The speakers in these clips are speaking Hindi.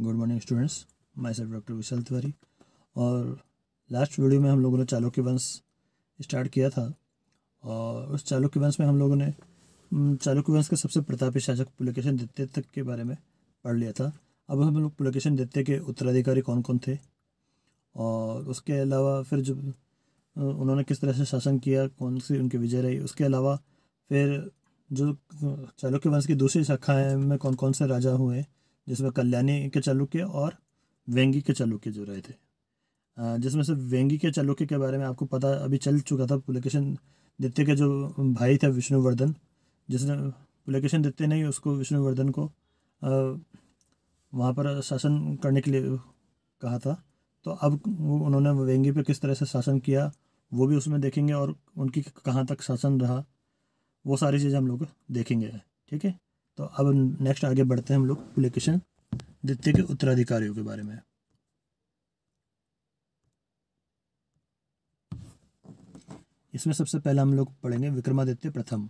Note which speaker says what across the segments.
Speaker 1: Good morning students, my self doctor विशाल तिवारी। और लास्ट वीडियो में हम लोगों ने चालुक्य वंश स्टार्ट किया था और उस चालुक्य वंश में हम लोगों ने चालुक्य वंश के सबसे प्रतापी शासक पुलकेशिन द्वितीय तक के बारे में पढ़ लिया था। अब हम लोग पुलकेशिन द्वितीय के उत्तराधिकारी कौन कौन थे और उसके अलावा फिर जो उन्होंने किस तरह से शासन किया, कौन सी उनकी विजय रही, उसके अलावा फिर जो चालुक्य वंश की दूसरी शाखाएं में कौन कौन से राजा हुए, जिसमें कल्याणी के चालुक्य और वेंगी के चालुक्य जो रहे थे। जिसमें से वेंगी के चालुक्य के बारे में आपको पता अभी चल चुका था। पुलकेशिन द्वितीय के जो भाई थे विष्णुवर्धन, जिसने पुलकेशिन द्वितीय ने उसको विष्णुवर्धन को वहाँ पर शासन करने के लिए कहा था। तो अब उन्होंने वेंगी पे किस तरह से शासन किया वो भी उसमें देखेंगे और उनकी कहाँ तक शासन रहा, वो सारी चीज़ें हम लोग देखेंगे। ठीक है, तो अब नेक्स्ट आगे बढ़ते हैं हम लोग पुलकेशिन द्वितीय के उत्तराधिकारियों के बारे में। इसमें सबसे पहले हम लोग पढ़ेंगे विक्रमादित्य प्रथम,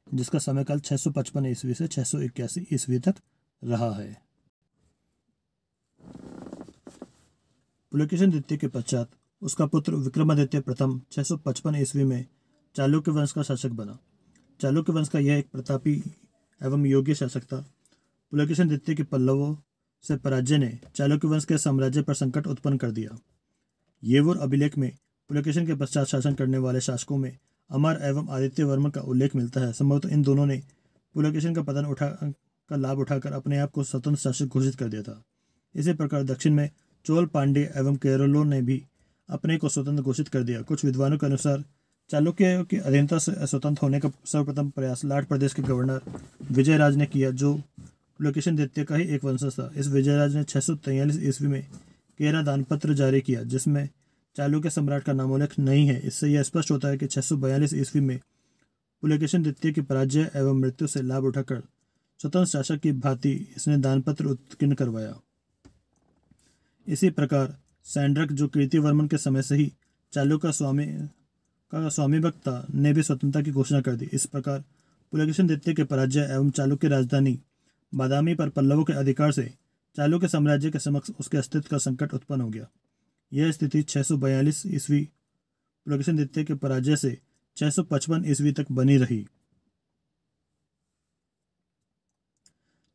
Speaker 1: जिसका समयकाल 655 ईस्वी से 681 ईस्वी तक रहा है। पुलकेशिन द्वितीय के पश्चात उसका पुत्र विक्रमादित्य प्रथम 655 ईस्वी में चालुक्य वंश का शासक बना। चालुक्य वंश का यह एक प्रतापी एवं योग्य शासक था। पुलकेशिन द्वितीय के पल्लवों से पराजय ने चालुक्य वंश के साम्राज्य पर संकट उत्पन्न कर दिया। येवुर अभिलेख में पुलकेशिन के पश्चात शासन करने वाले शासकों में अमर एवं आदित्य वर्मा का उल्लेख मिलता है। संभवतः इन दोनों ने पुलकेशिन का पतन का लाभ उठाकर अपने आप को स्वतंत्र शासक घोषित कर दिया था। इसी प्रकार दक्षिण में चोल, पांड्य एवं केरलों ने भी अपने को स्वतंत्र घोषित कर दिया। कुछ विद्वानों के अनुसार चालुक्य की अधीनता से स्वतंत्र होने का सर्वप्रथम प्रयास लाट प्रदेश के गवर्नर विजयराज ने किया, जो पुलकेशिन द्वितीय का ही एक वंशज था। इस विजयराज ने 643 ईस्वी में केरा दानपत्र जारी किया, जिसमें चालुक्य सम्राट का नामोल्लेख नहीं है। इससे यह स्पष्ट होता है कि 642 ईस्वी में पुलकेशिन द्वितीय की पराजय एवं मृत्यु से लाभ उठाकर स्वतंत्र शासक की भांति इसने दानपत्र उत्कीर्ण करवाया। इसी प्रकार सैंड्रक, जो कीर्तिवर्मन के समय से ही चालुक्य का स्वामी भक्त था, ने भी स्वतंत्रता की घोषणा कर दी। इस प्रकार पुलकेशिन द्वितीय के पराजय एवं चालुक्य राजधानी बादामी पर पल्लवों के अधिकार से चालुक्य साम्राज्य के समक्ष उसके अस्तित्व का संकट उत्पन्न हो गया। यह स्थिति 642 ईस्वी पुलकेशिन द्वितीय के पराजय से 655 ईस्वी तक बनी रही।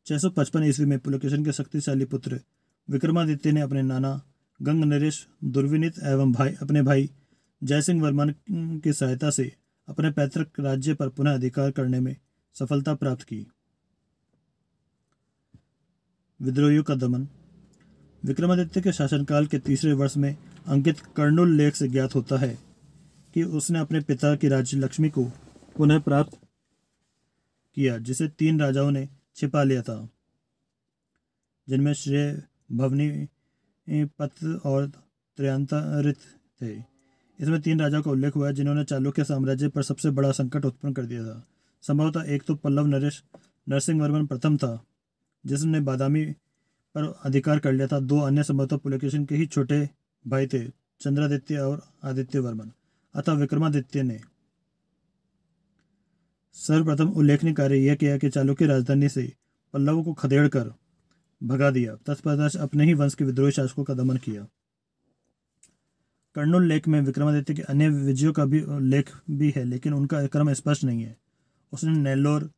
Speaker 1: 655 ईस्वी में पुलकेशिन के शक्तिशाली पुत्र विक्रमादित्य ने अपने नाना गंग नरेश दुर्विनीत एवं अपने भाई जयसिंह वर्मन की सहायता से अपने पैतृक राज्य पर पुनः अधिकार करने में सफलता प्राप्त की। विद्रोहियों का दमन। विक्रमादित्य के शासनकाल के तीसरे वर्ष में अंकित कर्णुल लेख से ज्ञात होता है कि उसने अपने पिता की राज्य लक्ष्मी को पुनः प्राप्त किया, जिसे 3 राजाओं ने छिपा लिया था, जिनमें श्रेय, भवनी, पत और त्रयंतरित थे। इसमें 3 राजाओं का उल्लेख हुआ है जिन्होंने चालुक्य साम्राज्य पर सबसे बड़ा संकट उत्पन्न कर दिया था। संभवतः एक तो पल्लव नरेश नरसिंह वर्मन प्रथम था, जिसने बादामी पर अधिकार कर लिया था। 2 अन्य संभवतः पुलकेशिन के ही छोटे भाई थे, चंद्रादित्य और आदित्य वर्मन। अतः विक्रमादित्य ने सर्वप्रथम उल्लेखनीय कार्य यह किया कि चालुक्य राजधानी से पल्लवों को खदेड़ कर भगा दिया। तत्पश्चात अपने ही वंश के विद्रोही शासकों का दमन किया। कर्णुल लेख में विक्रमादित्य के अन्य विजयों का भी उल्लेख भी है, लेकिन उनका क्रम स्पष्ट नहीं है। उसने नेल्लोर,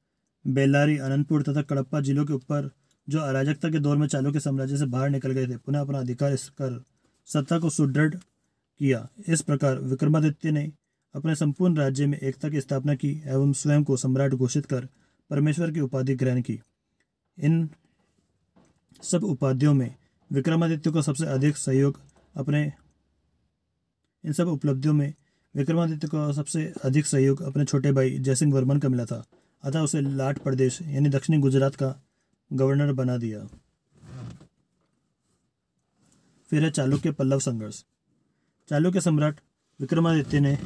Speaker 1: बेल्लारी, अनंतपुर तथा कड़प्पा जिलों के ऊपर, जो अराजकता के दौर में चालुक्य साम्राज्य से बाहर निकल गए थे, पुनः अपना अधिकार कर सत्ता को सुदृढ़ किया। इस प्रकार विक्रमादित्य ने अपने संपूर्ण राज्य में एकता की स्थापना की एवं स्वयं को सम्राट घोषित कर परमेश्वर की उपाधि ग्रहण की। इन सब उपाधियों में विक्रमादित्य को सबसे अधिक सहयोग अपने छोटे भाई जयसिंह वर्मन का मिला था। अतः उसे लाट प्रदेश यानी दक्षिणी गुजरात का गवर्नर बना दिया। फिर है चालुक्य पल्लव संघर्ष। चालुक्य सम्राट विक्रमादित्य ने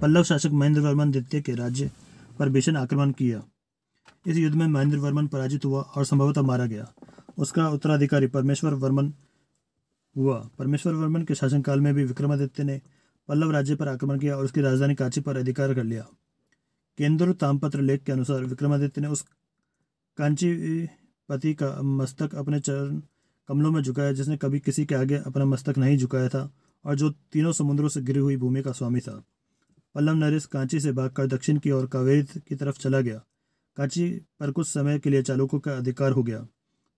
Speaker 1: पल्लव शासक महेंद्र वर्मन द्वितीय के राज्य पर भीषण आक्रमण किया। इस युद्ध में महेंद्र वर्मन पराजित हुआ और संभवतः मारा गया। उसका उत्तराधिकारी परमेश्वर वर्मन हुआ। परमेश्वर वर्मन के शासनकाल में भी विक्रमादित्य ने पल्लव राज्य पर आक्रमण किया और उसकी राजधानी कांची पर अधिकार कर लिया। केंद्र तामपत्र लेख के अनुसार विक्रमादित्य ने उस कांचीपति का मस्तक अपने चरण कमलों में झुकाया, जिसने कभी किसी के आगे अपना मस्तक नहीं झुकाया था और जो तीनों समुद्रों से घिरी हुई भूमि का स्वामी था। पल्लव नरेश कांची से भागकर दक्षिण की ओर कावेरी की तरफ चला गया। कांची पर कुछ समय के लिए चालुक्यों का अधिकार हो गया।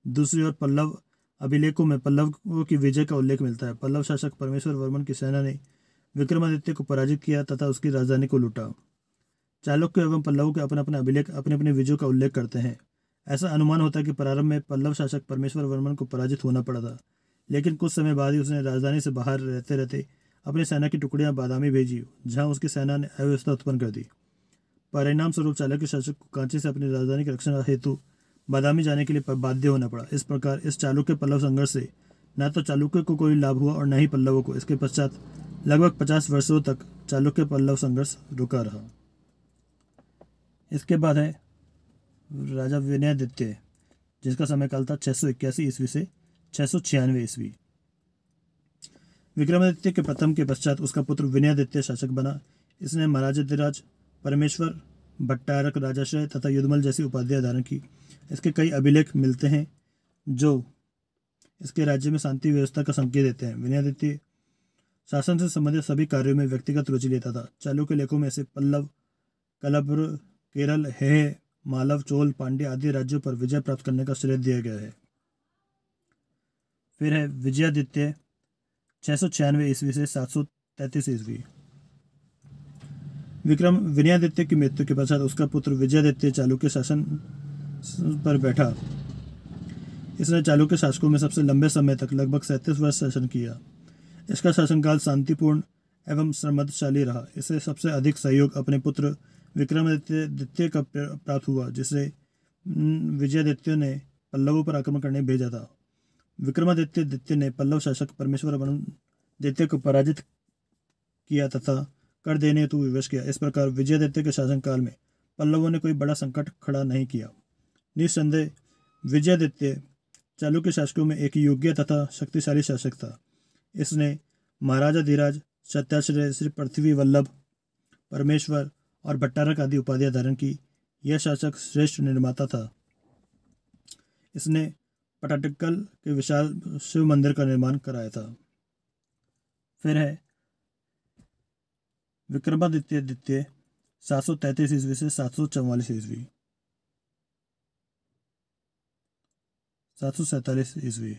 Speaker 1: दूसरी ओर पल्लव अभिलेखों में पल्लवों की विजय का उल्लेख मिलता है। पल्लव शासक परमेश्वर वर्मन की सेना ने विक्रमादित्य को पराजित किया तथा उसकी राजधानी को लूटा। चालुक्य एवं पल्लवों के अपने अपने अभिलेख अपने अपने विजयों का उल्लेख करते हैं। ऐसा अनुमान होता है कि प्रारंभ में पल्लव शासक परमेश्वर वर्मन को पराजित होना पड़ा था, लेकिन कुछ समय बाद ही उसने राजधानी से बाहर रहते रहते अपनी सेना की टुकड़ियां बादामी भेजी, जहां उसकी सेना ने अव्यवस्था उत्पन्न कर दी। परिणाम स्वरूप चालुक्य शासक को कांची से अपनी राजधानी की रक्षा हेतु बादामी जाने के लिए बाध्य होना पड़ा। इस प्रकार इस चालुक्य पल्लव संघर्ष से न तो चालुक्य को कोई लाभ हुआ और न ही पल्लवों को। इसके पश्चात लगभग 50 वर्षों तक चालुक्य पल्लव संघर्ष रुका रहा। इसके बाद है राजा विनयादित्य, जिसका समय काल था 681 ईस्वी से 696 ईस्वी। विक्रमादित्य के प्रथम के पश्चात उसका पुत्र विनयादित्य शासक बना। इसने महाराजाधिराज, परमेश्वर, भट्टारक, राजाश्रय तथा युद्धमल जैसी उपाधियां धारण की। इसके कई अभिलेख मिलते हैं जो इसके राज्य में शांति व्यवस्था का संकेत देते हैं। विनयादित्य शासन से संबंधित सभी कार्यों में व्यक्तिगत रुचि लेता था। चालुक्य लेखों में से पल्लव, कलब्र, केरल, हेह, मालव, चोल, पांड्य आदि राज्यों पर विजय प्राप्त करने का श्रेय दिया गया है। फिर है विजयादित्य 696 ईस्वी से 733 ईस्वी। विनयादित्य की मृत्यु के पश्चात उसका पुत्र विजयादित्य चालुक्य शासन पर बैठा। इसने चालुक्य शासकों में सबसे लंबे समय तक लगभग 37 वर्ष शासन किया। इसका शासनकाल शांतिपूर्ण एवं समृद्धशाली रहा। इसे सबसे अधिक सहयोग अपने पुत्र विक्रमादित्य का प्राप्त हुआ, जिसे विजयादित्य ने पल्लवों पर आक्रमण करने भेजा था। विक्रमादित्य ने पल्लव शासक परमेश्वर वर्मन को पराजित किया तथा कर देने हेतु विवश किया। इस प्रकार विजयादित्य के शासनकाल में पल्लवों ने कोई बड़ा संकट खड़ा नहीं किया। निस्संदेह विजयादित्य चालुक्य शासकों में एक योग्य तथा शक्तिशाली शासक था। इसने महाराजाधिराज, सत्याश्रय, श्री पृथ्वी वल्लभ, परमेश्वर और भट्टारक आदि उपाधियां धारण की। यह शासक श्रेष्ठ निर्माता था। इसने पट्टाडकल के विशाल शिव मंदिर का निर्माण कराया था। फिर है विक्रमादित्य 733 ईस्वी से 744 ईस्वी। 747 ईस्वी।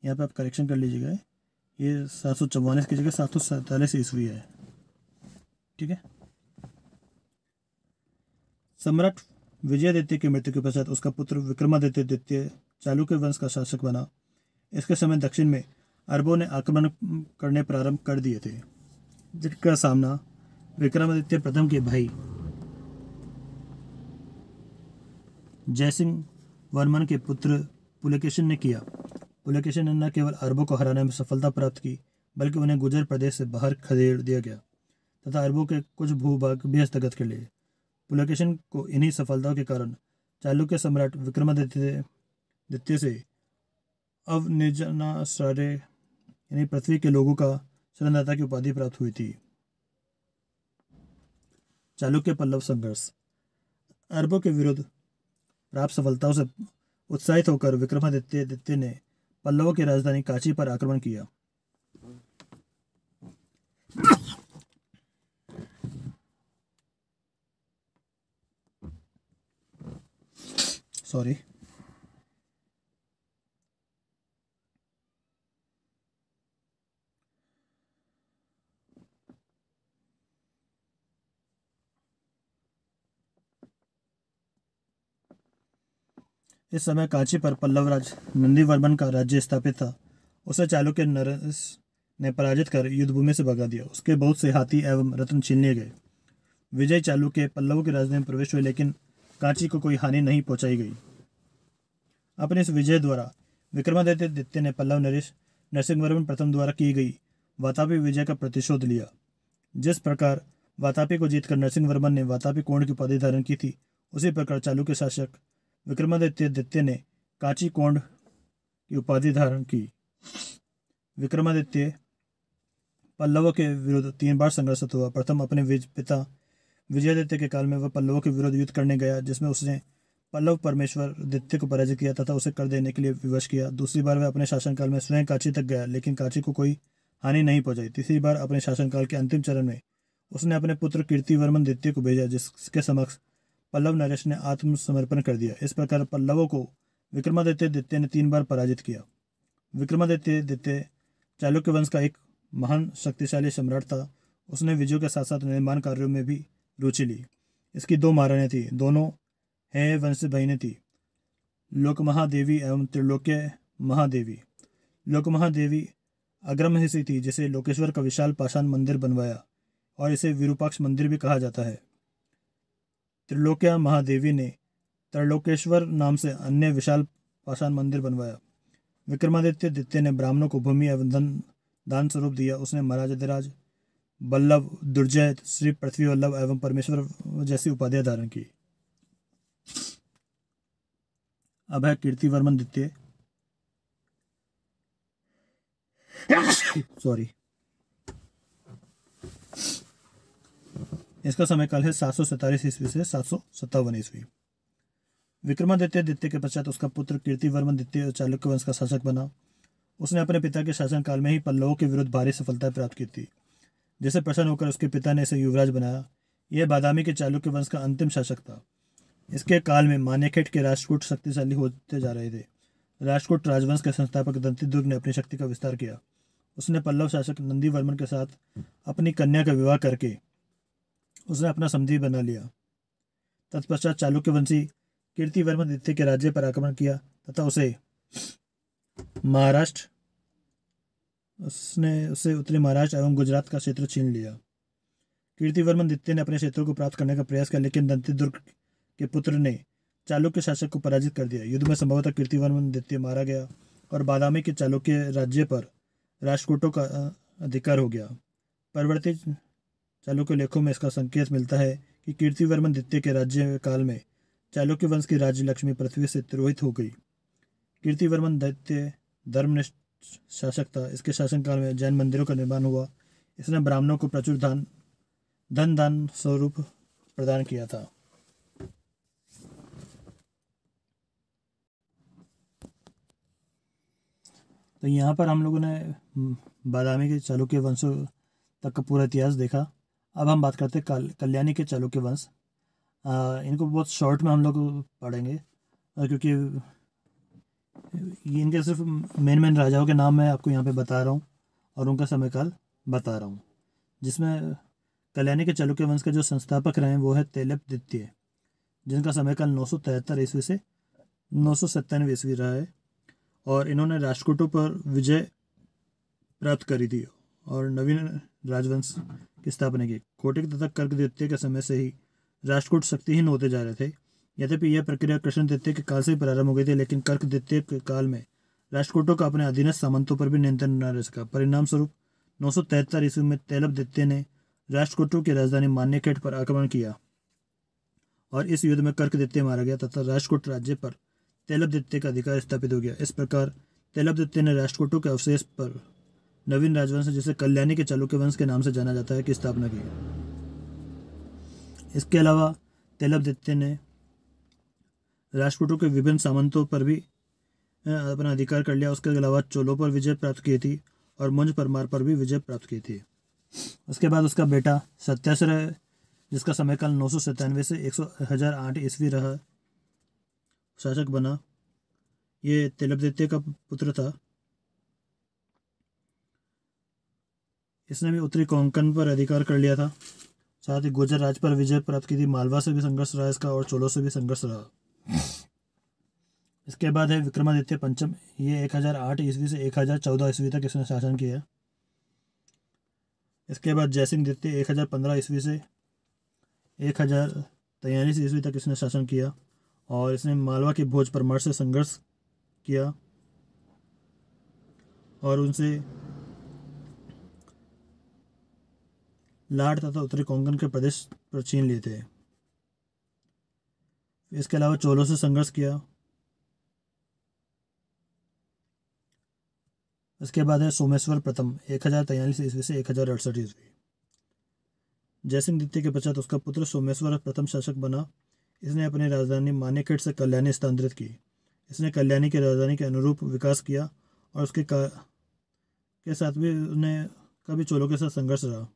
Speaker 1: यहाँ पे आप करेक्शन कर लीजिएगा, ये 744 की जगह 747 ईस्वी है। ठीक है। सम्राट विजयादित्य की मृत्यु के पश्चात उसका पुत्र विक्रमादित्य चालुक्य वंश का शासक बना। इसके समय दक्षिण में अरबों ने आक्रमण करने प्रारंभ कर दिए थे, जिनका सामना विक्रमादित्य प्रथम के भाई जयसिंह वर्मन के पुत्र पुलकेशिन ने किया। पुलकेशिन ने न केवल अरबों को हराने में सफलता प्राप्त की, बल्कि उन्हें गुर्जर प्रदेश से बाहर खदेड़ दिया गया तथा अरबों के कुछ भूभाग भी हस्तगत कर लिए। पुलकेशिन को इन्हीं सफलताओं के कारण चालुक्य सम्राट विक्रमादित्य से अवनिजनाश्रय यानी पृथ्वी के लोगों का शरणदाता की उपाधि प्राप्त हुई थी। चालुक्य पल्लव संघर्ष। अरबों के विरुद्ध प्राप्त सफलताओं से उत्साहित होकर विक्रमादित्य ने पल्लवों की राजधानी कांची पर आक्रमण किया। सॉरी। इस समय कांची पर पल्लवराज नंदीवर्मन का राज्य स्थापित था। उसे चालुक्य नरेश ने पराजित कर युद्धभूमि से भगा दिया। उसके बहुत से हाथी एवं रत्न छीन लिए गए। विजय चालुक्य पल्लवों की राजधानी में प्रवेश हुए, लेकिन कांची को कोई हानि नहीं पहुंचाई गई। अपने इस विजय द्वारा विक्रमादित्य ने पल्लव नरेश नरसिंहवर्मन प्रथम द्वारा की गई वातापी विजय का प्रतिशोध लिया। जिस प्रकार वातापी को जीतकर नरसिंहवर्मन ने वातापी कोण की उपाधि धारण की थी, उसी प्रकार चालुक्य शासक विक्रमादित्य ने कांची कोंड की उपाधि धारण की। विक्रमादित्य पल्लवों के विरुद्ध 3 बार संघर्षरत हुआ। प्रथम अपने पिता विजयादित्य के काल में वह पल्लवों के विरुद्ध युद्ध करने गया, जिसमें उसने पल्लव परमेश्वर द्वितीय को पराजित किया तथा उसे कर देने के लिए विवश किया। दूसरी बार वह अपने शासनकाल में स्वयं कांची तक गया, लेकिन कांची को कोई हानि नहीं पहुंचाई। तीसरी बार अपने शासनकाल के अंतिम चरण में उसने अपने पुत्र कीर्तिवर्मन द्वितीय को भेजा, जिसके समक्ष पल्लव नरेश ने आत्मसमर्पण कर दिया। इस प्रकार पल्लवों को विक्रमादित्य द्वितीय ने 3 बार पराजित किया। विक्रमादित्य द्वितीय चालुक्य वंश का एक महान शक्तिशाली सम्राट था। उसने विजयों के साथ साथ निर्माण कार्यों में भी रुचि ली। इसकी 2 महारानियां थी, दोनों है वंश बहनें थी, लोकमहादेवी एवं त्रिलोक्य महादेवी। लोकमहादेवी अग्रमहिषी थी, जिसे लोकेश्वर का विशाल पाषाण मंदिर बनवाया और इसे विरूपाक्ष मंदिर भी कहा जाता है। त्रिलोक्य महादेवी ने त्रैलोकेश्वर नाम से अन्य विशाल पाषाण मंदिर बनवाया। विक्रमादित्य द्वितीय ने ब्राह्मणों को भूमि एवं धन दान स्वरूप दिया। उसने महाराजाधिराज, बल्लभ, दुर्जय, श्री पृथ्वी वल्लभ एवं परमेश्वर जैसी उपाधियां धारण की। अब है कीर्तिवर्मन द्वितीय। सॉरी, इसका समय काल है 747 ईस्वी से 757 ईस्वी। विक्रमादित्य द्वितीय के पश्चात उसका पुत्र कीर्तिवर्मन द्वितीय चालुक्य वंश का शासक बना। उसने अपने पिता के शासनकाल में ही पल्लवों के विरुद्ध भारी सफलता प्राप्त की थी, जिसे प्रसन्न होकर उसके पिता ने इसे युवराज बनाया। यह बादामी के चालुक्य वंश का अंतिम शासक था। इसके काल में मान्यखेट के राष्ट्रकूट शक्तिशाली होते जा रहे थे। राष्ट्रकूट राजवंश के संस्थापक दंतिदुर्ग ने अपनी शक्ति का विस्तार किया। उसने पल्लव शासक नंदीवर्मन के साथ अपनी कन्या का विवाह करके उसने अपना समधी बना लिया। तत्पश्चात चालुक्य वंशी कीर्तिवर्मन द्वितीय के राज्य पर आक्रमण किया तथा उसे उत्तरी महाराष्ट्र एवं गुजरात का क्षेत्र छीन लिया। कीर्तिवर्मन द्वितीय ने अपने क्षेत्रों को प्राप्त करने का प्रयास किया, लेकिन दंतिदुर्ग के पुत्र ने चालुक्य शासक को पराजित कर दिया। युद्ध में संभवतः कीर्तिवर्मन द्वितीय मारा गया और बादामी के चालुक्य राज्य पर राष्ट्रकूटों का अधिकार हो गया। परवर्ती चालुक्य लेखों में इसका संकेत मिलता है कि कीर्तिवर्मन द्वितीय के राज्य काल में चालुक्य वंश की राज्य लक्ष्मी पृथ्वी से तिरोहित हो गई। कीर्तिवर्मन द्वितीय धर्मनिष्ठ शासक था। इसके शासनकाल में जैन मंदिरों का निर्माण हुआ। इसने ब्राह्मणों को प्रचुर धन दान स्वरूप प्रदान किया था। तो यहाँ पर हम लोगों ने बादामी के चालुक्य वंशों तक का पूरा इतिहास देखा। अब हम बात करते हैं कल्याणी के चालुक्य वंश। इनको बहुत शॉर्ट में हम लोग पढ़ेंगे, क्योंकि इनके सिर्फ मेन राजाओं के नाम मैं आपको यहाँ पे बता रहा हूँ और उनका समयकाल बता रहा हूँ। जिसमें कल्याणी के चालुक्य वंश के जो संस्थापक रहे हैं वो है तेलप द्वितीय, जिनका समयकाल 973 ईस्वी से 997 ईस्वी रहा है। और इन्होंने राष्ट्रकूटों पर विजय प्राप्त करी थी और नवीन राजवंश की स्थापना की। कोटिक तथा कर्क द्वितीय के समय से ही राष्ट्रकूट शक्तिहीन होते जा रहे थे। यद्यपि यह प्रक्रिया कृष्ण द्वितीय के काल से ही प्रारंभ हो गई थी, लेकिन कर्क द्वितीय के काल में राष्ट्रकूटों का अपने अधीनस्थ सामंतों पर भी नियंत्रण न रह सका। परिणाम स्वरूप 973 ईस्वी में तेलप द्वितीय ने राष्ट्रकूटों की राजधानी मान्यखेट पर आक्रमण किया और इस युद्ध में कर्क द्वितीय मारा गया तथा राष्ट्रकूट राज्य पर तेलप द्वितीय का अधिकार स्थापित हो गया। इस प्रकार तेलप द्वितीय ने राष्ट्रकूटों के अवशेष पर नवीन राजवंश, जिसे कल्याणी के चालुक्य वंश के नाम से जाना जाता है, की स्थापना की। इसके अलावा तेलप द्वितीय ने राष्ट्रकूटों के विभिन्न सामंतों पर भी अपना अधिकार कर लिया। उसके अलावा चोलों पर विजय प्राप्त की थी और मुंज परमार पर भी विजय प्राप्त की थी। उसके बाद उसका बेटा सत्याश्रय, जिसका समयकाल 997 से 1008 ईस्वी रहा, शासक बना। ये तेलप द्वितीय का पुत्र था। इसने भी उत्तरी कोंकण पर अधिकार कर लिया था। साथ ही गुर्जर राज पर विजय प्राप्त की थी। मालवा से भी संघर्ष रहा इसका और चोलों से भी संघर्ष रहा। इसके बाद है विक्रमादित्य पंचम। ये 1008 ईस्वी से 1014 ईस्वी तक इसने शासन किया। इसके बाद जयसिंह द्वितीय 1015 ईस्वी से 1043 ईस्वी तक इसने शासन किया और इसने मालवा के भोज परमार से संघर्ष किया और उनसे लाट तथा उत्तरी कोंकण के प्रदेश पर छीन लिए थे। इसके अलावा चोलों से संघर्ष किया। इसके बाद है सोमेश्वर प्रथम 1043 ईस्वी से 1068 ईस्वी। जयसिंह द्वितीय के पश्चात उसका पुत्र सोमेश्वर प्रथम शासक बना। इसने अपनी राजधानी मानेकशॉट से कल्याणी स्थानांतरित की। इसने कल्याणी की राजधानी के अनुरूप विकास किया और उसके के साथ भी उन्हें कभी चोलों के साथ संघर्ष रहा।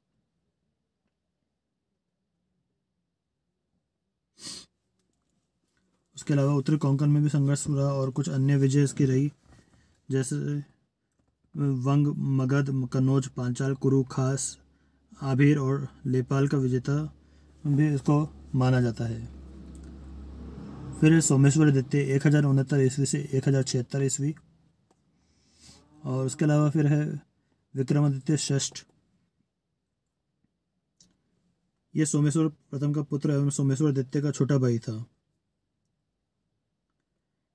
Speaker 1: उसके अलावा उत्तरी कोंकण में भी संघर्ष रहा और कुछ अन्य विजय इसकी रही, जैसे वंग, मगध, कन्नौज, पांचाल, कुरु, खास, आभीर और लेपाल का विजेता भी इसको माना जाता है। फिर सोमेश्वर द्वितीय 1069 ईस्वी से 1076 ईस्वी। और उसके अलावा फिर है विक्रमादित्य षष्ठ। यह सोमेश्वर प्रथम का पुत्र एवं सोमेश्वर द्वितीय का छोटा भाई था।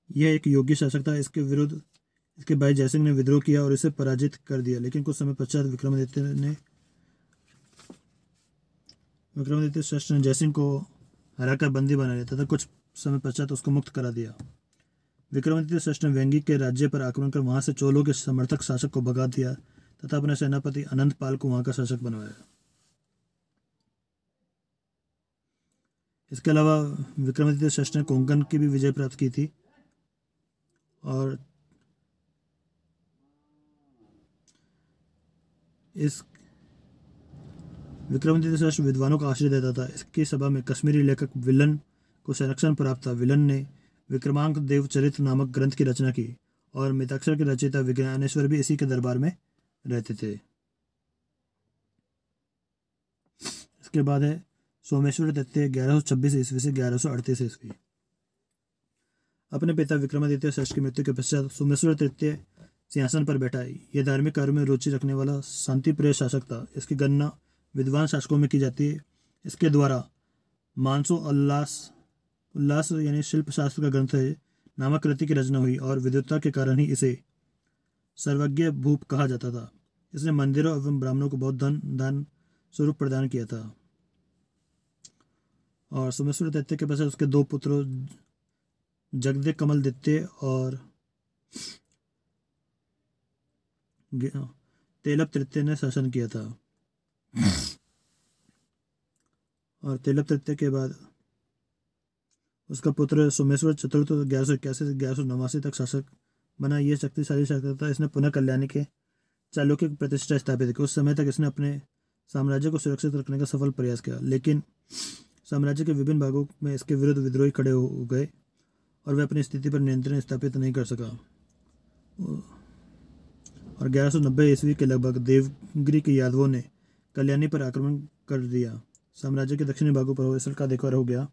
Speaker 1: यह एक योग्य शासक था। इसके विरुद्ध इसके भाई जयसिंह ने विद्रोह किया और इसे पराजित कर दिया, लेकिन कुछ समय पश्चात विक्रमादित्य षष्ठ ने जयसिंह को हराकर बंदी बना लिया तथा कुछ समय पश्चात उसको मुक्त करा दिया। विक्रमादित्य षष्ठ ने वेंगी के राज्य पर आक्रमण कर वहां से चोलों के समर्थक शासक को भगा दिया तथा अपने सेनापति अनंतपाल को वहां का शासक बनवाया। इसके अलावा विक्रमादित्य षष्ठ ने कोंकण की भी विजय प्राप्त की थी और इस विक्रमादित्य षष्ठ विद्वानों का आश्रय देता था। इसकी सभा में कश्मीरी लेखक विलन को संरक्षण प्राप्त था। विलन ने विक्रमांक देवचरित नामक ग्रंथ की रचना की और मिताक्षर के रचयिता विज्ञानेश्वर भी इसी के दरबार में रहते थे। इसके बाद है सोमेश्वर द्वितीय 1126 ईस्वी से 1138 ईस्वी। अपने पिता विक्रमादित्य षष्ठ की मृत्यु के पश्चात सोमेश्वर तृतीय सिंहासन पर बैठा। यह धार्मिक कार्यों में रुचि रखने वाला शांतिप्रिय शासक था। इसकी गणना विद्वान शासकों में की जाती है। इसके द्वारा मानसो उल्लास यानी शिल्प शास्त्र का ग्रंथ है नामक कृति की रचना हुई और विद्वत्ता के कारण ही इसे सर्वज्ञ भूप कहा जाता था। इसने मंदिरों एवं ब्राह्मणों को बहुत दान स्वरूप प्रदान किया था। और सोमेश्वर द्वितीय के पश्चात उसके दो पुत्रों जगदे कमल द्वितीय और तेलप तृतीय ने शासन किया था। और तेलप तृतीय के बाद उसका पुत्र सोमेश्वर चतुर्थ 1181 से 1189 तक शासक बना। यह शक्तिशाली शासक था। इसने पुनः कल्याणी के चालुक्य की प्रतिष्ठा स्थापित की। उस समय तक इसने अपने साम्राज्य को सुरक्षित रखने का सफल प्रयास किया, लेकिन साम्राज्य के विभिन्न भागों में इसके विरुद्ध विद्रोही खड़े हो गए और वह अपनी स्थिति पर नियंत्रण स्थापित नहीं कर सका। और 1190 ईस्वी के लगभग देवगिरी के यादवों ने कल्याणी पर आक्रमण कर दिया। साम्राज्य के दक्षिणी भागों पर होयसल का अधिकार हो गया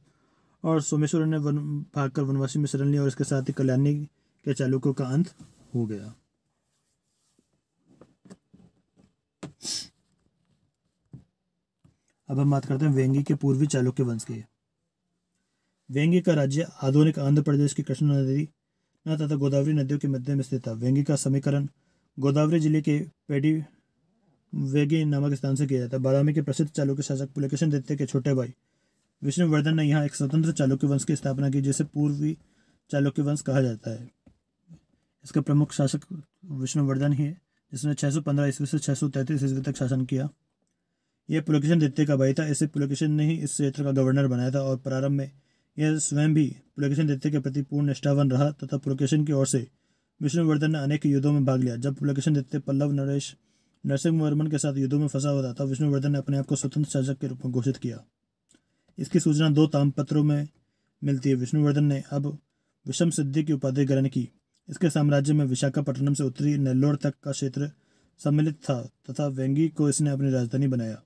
Speaker 1: और सोमेश्वर ने भागकर वनवासी में शरण लिया और इसके साथ ही कल्याणी के चालुक्यों का अंत हो गया। अब हम बात करते हैं वेंगी के पूर्वी चालुक्य वंश की। वेंगी का राज्य आधुनिक आंध्र प्रदेश की कृष्णा नदी तथा गोदावरी नदियों के मध्य में स्थित था। वेंगी का समीकरण गोदावरी जिले के पेडी वेगी नामक स्थान से किया जाता है। बादामी के प्रसिद्ध चालुक्य शासक पुलकेशिन द्वितीय के छोटे भाई विष्णुवर्धन ने यहाँ एक स्वतंत्र चालुक्य वंश की स्थापना की, जिसे पूर्वी चालुक्य वंश कहा जाता है। इसका प्रमुख शासक विष्णुवर्धन ही है, जिसने 615 ईस्वी से 633 ईस्वी तक शासन किया। यह पुलकेशिन द्वितीय का भाई था। इसे पुलकेशिन ने ही इस क्षेत्र का गवर्नर बनाया था और प्रारंभ में यह स्वयं भी पुलकेशिन द्वितीय के प्रति पूर्ण निष्ठावान रहा तथा पुलकेशिन की ओर से विष्णुवर्धन ने अनेक युद्धों में भाग लिया। जब पुलकेशिन द्वितीय पल्लव नरसिंहवर्मन के साथ युद्धों में फंसा हुआ था, तब विष्णुवर्धन ने अपने आप को स्वतंत्र शासक के रूप में घोषित किया। इसकी सूचना 2 ताम्रपत्रों में मिलती है। विष्णुवर्धन ने अब विषम सिद्धि की उपाधि ग्रहण की। इसके साम्राज्य में विशाखापट्टनम से उत्तरी नेल्लोर तक का क्षेत्र सम्मिलित था तथा वेंगी को इसने अपनी राजधानी बनाया।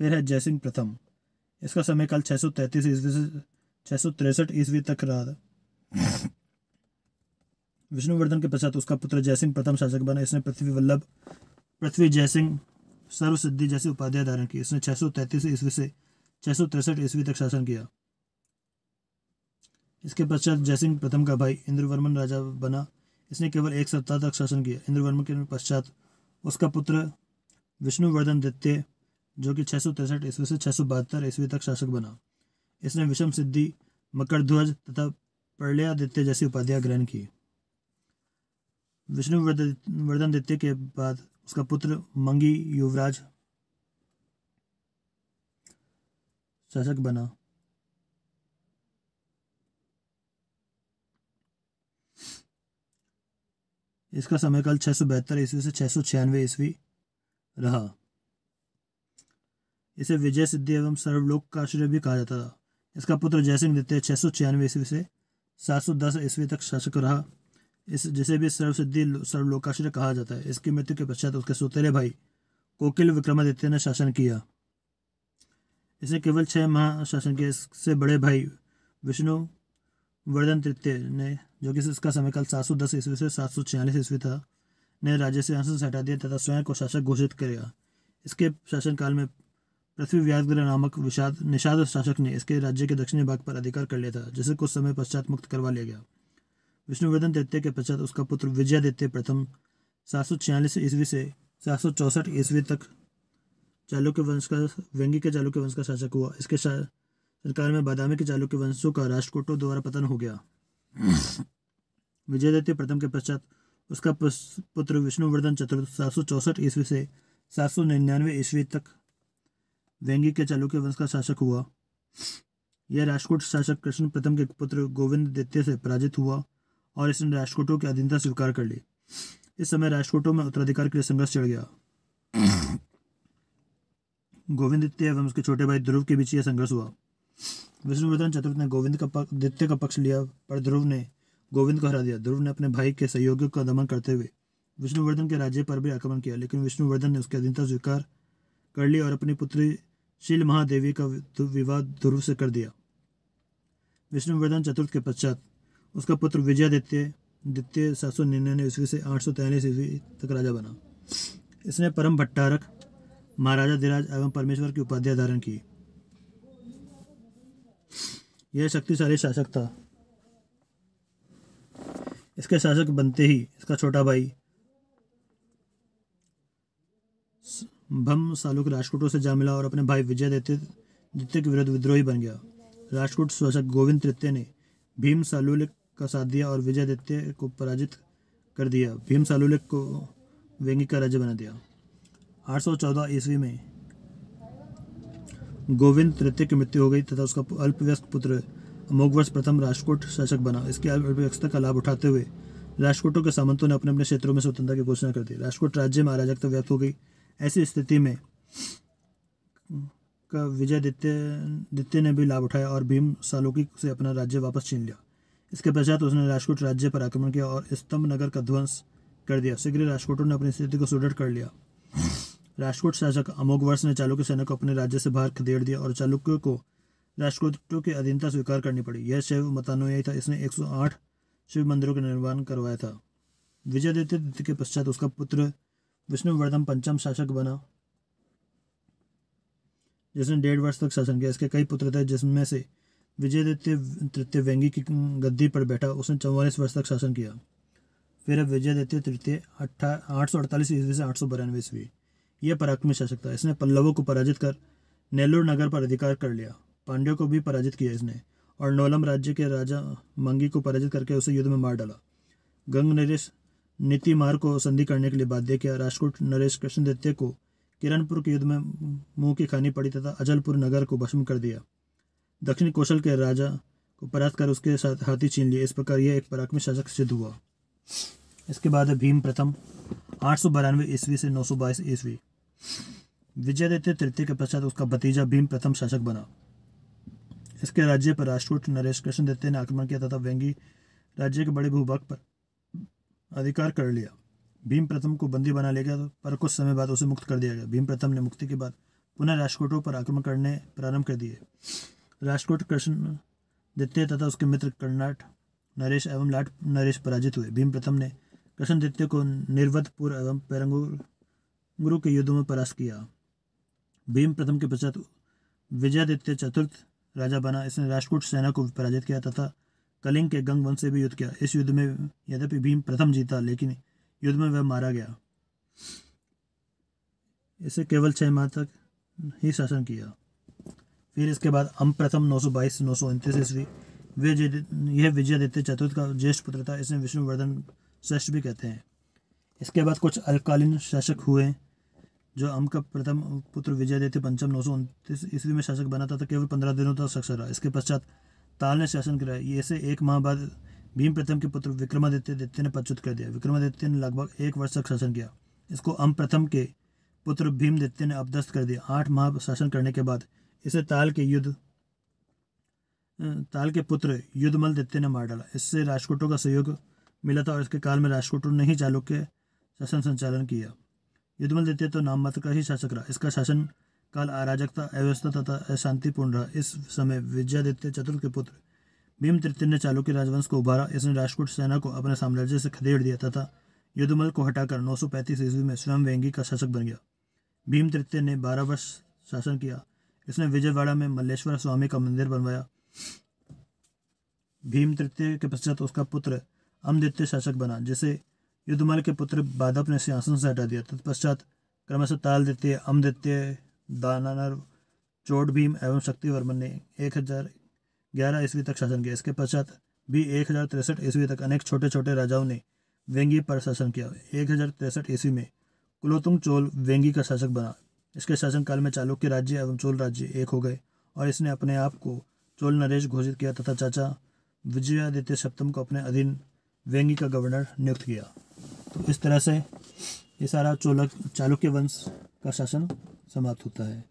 Speaker 1: फिर है जयसिंह प्रथम। इसका समयकाल 633 ईस्वी से 663 ईस्वी तक रहा। विष्णुवर्धन के पश्चात उसका पुत्र जयसिंह प्रथम शासक बना। इसने पृथ्वी वल्लभ, पृथ्वी जयसिंह, सर्वसिद्धि जैसी उपाधियां धारण की। इसने 633 ईस्वी से 663 ईस्वी तक शासन किया। इसके पश्चात जयसिंह प्रथम का भाई इंद्रवर्मन राजा बना। इसने केवल 1 सप्ताह तक शासन किया। इंद्रवर्मन के पश्चात उसका पुत्र विष्णुवर्धन द्वितीय, जो कि 663 ईस्वी से 672 ईस्वी तक शासक बना। इसने विषम सिद्धि, मकरध्वज तथा प्रलयादित्य जैसी उपाधियां ग्रहण की। विष्णुवर्धन द्वितीय के बाद उसका पुत्र मंगी युवराज शासक बना। इसका समयकाल 672 ईस्वी से 696 ईस्वी रहा। इसे विजय सिद्धि एवं सर्वलोक का आश्रय भी कहा जाता था। इसका पुत्र जयसिंह द्वितीय 696 ईस्वी से 710 ईस्वी तक शासक रहा। इस जिसे भी सर्वसिद्धि सर्वलोकाश्रय कहा जाता है। इसकी मृत्यु के पश्चात उसके सौतेले भाई कोकिल विक्रमादित्य ने शासन किया। इसने केवल 6 माह शासन किया। इससे बड़े भाई विष्णुवर्धन तृतीय ने, जो कि इसका समयकाल 710 ईस्वी से 746 ईस्वी था, ने राज्य से अंश हटा दिया तथा स्वयं को शासक घोषित किया। इसके शासनकाल में पृथ्वी व्याघ्र नामक निषाद शासक ने इसके राज्य के दक्षिणी भाग पर अधिकार कर लिया था, जिसे कुछ समय पश्चात मुक्त करवा लिया गया। विष्णुवर्धन तृतीय के पश्चात उसका पुत्र विजयादित्य प्रथम 746 ईस्वी से 764 ईस्वी तक चालुक्य वंश का वेंगी के चालुक्य वंश का शासक हुआ। इसके सरकार में बादामी के चालुक्य वंशों का राष्ट्रकूटों द्वारा पतन हो गया। विजयादित्य प्रथम के पश्चात उसका पुत्र विष्णुवर्धन चतुर्थ 764 ईस्वी से 799 ईस्वी तक वेंगी के चालुक्य वंश का शासक हुआ। यह राष्ट्रकूट शासक कृष्ण प्रथम के पुत्र गोविंद द्वितीय से पराजित हुआ और इसने राष्ट्रकूटों की अधीनता स्वीकार कर ली। इस समय राष्ट्रकूटों में उत्तराधिकार के लिए संघर्ष चढ़ गया। गोविंद द्वितीय एवं उसके छोटे भाई ध्रुव के बीच यह संघर्ष हुआ। विष्णुवर्धन चतुर्थ ने द्वितीय का पक्ष लिया, पर ध्रुव ने गोविंद को हरा दिया। ध्रुव ने अपने भाई के सहयोगियों का दमन करते हुए विष्णुवर्धन के राज्य पर भी आक्रमण किया, लेकिन विष्णुवर्धन ने उसकी अधीनता स्वीकार कर ली और अपनी पुत्री शील महादेवी का विवाह ध्रुव से कर दिया। विष्णुवर्धन चतुर्थ के पश्चात उसका पुत्र विजयादित्य द्वितीय 799 ईस्वी से 843 ईस्वी तक राजा बना। इसने परम भट्टारक, महाराजा धीराज एवं परमेश्वर की उपाधियां धारण की। यह शक्तिशाली शासक था। इसके शासक बनते ही इसका छोटा भाई भम सालुक राष्ट्रकूटों से जा मिला और अपने भाई विजयादित्य द्वितीय के विरुद्ध विद्रोही बन गया। राष्ट्रकूट शासक गोविंद तृतीय ने भीम सालुलिक का साथ दिया और विजयादित्य को पराजित कर दिया। भीम सालुलिक को वेंगी का राज्य बना दिया। 814 ईस्वी में गोविंद तृतीय की मृत्यु हो गई तथा उसका अल्पवयस्क पुत्र अमोघवर्ष प्रथम राष्ट्रकूट शासक बना। इसकी अल्पवयस्कता का लाभ उठाते हुए राष्ट्रकूटों के सामंतों ने अपने अपने क्षेत्रों में स्वतंत्रता की घोषणा कर दी। राष्ट्रकूट राज्य में अराजकता व्याप्त हो गई। ऐसी स्थिति में का विजयादित्य ने भी लाभ उठाया और भीम सालुकी से अपना राज्य वापस छीन लिया। इसके पश्चात उसने राष्ट्रकूट राज्य पर आक्रमण किया और स्तंभ नगर का ध्वंस कर दिया। शीघ्र राष्ट्रकूटों ने अपनी स्थिति को सुदृढ़ कर लिया। राष्ट्रकूट शासक अमोघवर्ष ने चालुक्य सेना को अपने राज्य से बाहर खदेड़ दिया और चालुक्यों को राष्ट्रकूटों की अधीनता स्वीकार करनी पड़ी। यह शैव मतानुयायी था। इसने 108 शिव मंदिरों का निर्माण करवाया था। विजयादित्य द्वितीय के पश्चात उसका पुत्र विष्णुवर्धन पंचम शासक बना, जिसने 1.5 वर्ष तक शासन किया। इसके कई पुत्र थे, जिसमें से विजयादित्य तृतीय वेंगी की गद्दी पर बैठा। उसने 44 वर्ष तक शासन किया। फिर विजयादित्य तृतीय 848 ईस्वी से 892 ईस्वी। यह पराक्रमी शासक था। इसने पल्लवों को पराजित कर नेल्लोर नगर पर अधिकार कर लिया। पांड्यों को भी पराजित किया इसने और नोलम राज्य के राजा मंगी को पराजित करके उसे युद्ध में मार डाला। गंग नरेश नीतिमार को संधि करने के लिए बाध्य किया। राष्ट्रकूट नरेश कृष्ण द्वितीय को किरणपुर के युद्ध में मुंह की खानी पड़ी तथा अजलपुर नगर को भस्म कर दिया। दक्षिण कौशल के राजा को परास्त कर उसके साथ हाथी छीन लिए। इस प्रकार यह एक पराक्रमी शासक सिद्ध हुआ। इसके बाद है भीम प्रथम 892 ईस्वी से 922 ईस्वी। विजयादित्य तृतीय के पश्चात उसका भतीजा भीम प्रथम शासक बना। इसके राज्य पर राष्ट्रकूट नरेश कृष्ण द्वितीय ने आक्रमण किया तथा वेंगी राज्य के बड़े भूभाग पर अधिकार कर लिया। भीम प्रथम को बंदी बना लिया गया, पर कुछ समय बाद उसे मुक्त कर दिया गया। भीम प्रथम ने मुक्ति के बाद पुनः राष्ट्रकूटों पर आक्रमण करने प्रारंभ कर दिए। राष्ट्रकूट कृष्ण द्वितीय तथा उसके मित्र कर्नाट नरेश एवं लाट नरेश पराजित हुए। भीम प्रथम ने कृष्ण द्वितीय को निर्वधपुर एवं पेरंगुरु के युद्धों में परास्त किया। भीम प्रथम के पश्चात विजयादित्य चतुर्थ राजा बना। इसने राष्ट्रकूट सेना को पराजित किया तथा कलिंग के गंग वंश से भी युद्ध किया। इस युद्ध में यद्यपि भीम प्रथम जीता, लेकिन युद्ध में वह मारा गया। इसे केवल 6 माह तक ही शासन किया। फिर इसके बाद अम प्रथम 922 से 929 ईस्वी। यह विजयादित्य चतुर्थ का ज्येष्ठ पुत्र था। इसने विष्णुवर्धन श्रेष्ठ भी कहते हैं। इसके बाद कुछ अल्पकालीन शासक हुए, जो अम का प्रथम पुत्र विजयादित्य पंचम 929 ईस्वी में शासक बना था, केवल 15 दिनों तक शासक रहा। इसके पश्चात ताल ने शासन किया। इसे 1 माह बाद भीम प्रथम के पुत्र विक्रमादित्य द्वितीय ने पदच्युत कर दिया। विक्रमादित्य ने लगभग 1 वर्ष तक शासन किया। इसको अम प्रथम के पुत्र भीमदित्य ने अपदस्थ कर दिया। 8 माह शासन करने के बाद इसे ताल के पुत्र युद्धमल द्वितीय ने मार डाला। इससे राष्ट्रकूटों का सहयोग मिला था और इसके काल में राष्ट्रकूटों ने ही चालुक्य शासन संचालन किया। युद्धमल द्वितीय तो नाम मात्र का ही शासक रहा। इसका शासन काल अराजकता, अव्यवस्था तथा अशांतिपूर्ण रहा। इस समय विजयादित्य चतुर्थ के पुत्र भीम तृतीय ने चालुक्य राजवंश को उभारा। इसने राष्ट्रकूट सेना को अपने साम्राज्य से खदेड़ दिया तथा युद्धमल को हटाकर 935 ईस्वी में स्वयं वेंगी का शासक बन गया। भीम तृतीय ने 12 वर्ष शासन किया। इसने विजयवाड़ा में मल्लेश्वर स्वामी का मंदिर बनवाया। भीम तृतीय के पश्चात उसका पुत्र अमद्वितीय शासक बना, जिसे युद्धमल के पुत्र बादप ने सिंहासन से हटा दिया। तत्पश्चात क्रमशः ताल द्वितीय, अमद्वितीय, दानर, चोट भीम एवं शक्तिवर्मन ने 1011 ईस्वी तक शासन किया। इसके पश्चात भी 1063 ईस्वी तक अनेक छोटे छोटे राजाओं ने वेंगी पर शासन किया। 1063 ईस्वी में कुलोतुंग चोल वेंगी का शासक बना। इसके शासनकाल में चालुक्य राज्य एवं चोल राज्य एक हो गए और इसने अपने आप को चोल नरेश घोषित किया तथा चाचा विजयादित्य सप्तम को अपने अधीन वेंगी का गवर्नर नियुक्त किया। तो इस तरह से ये सारा चालुक्य वंश का शासन समाप्त होता है।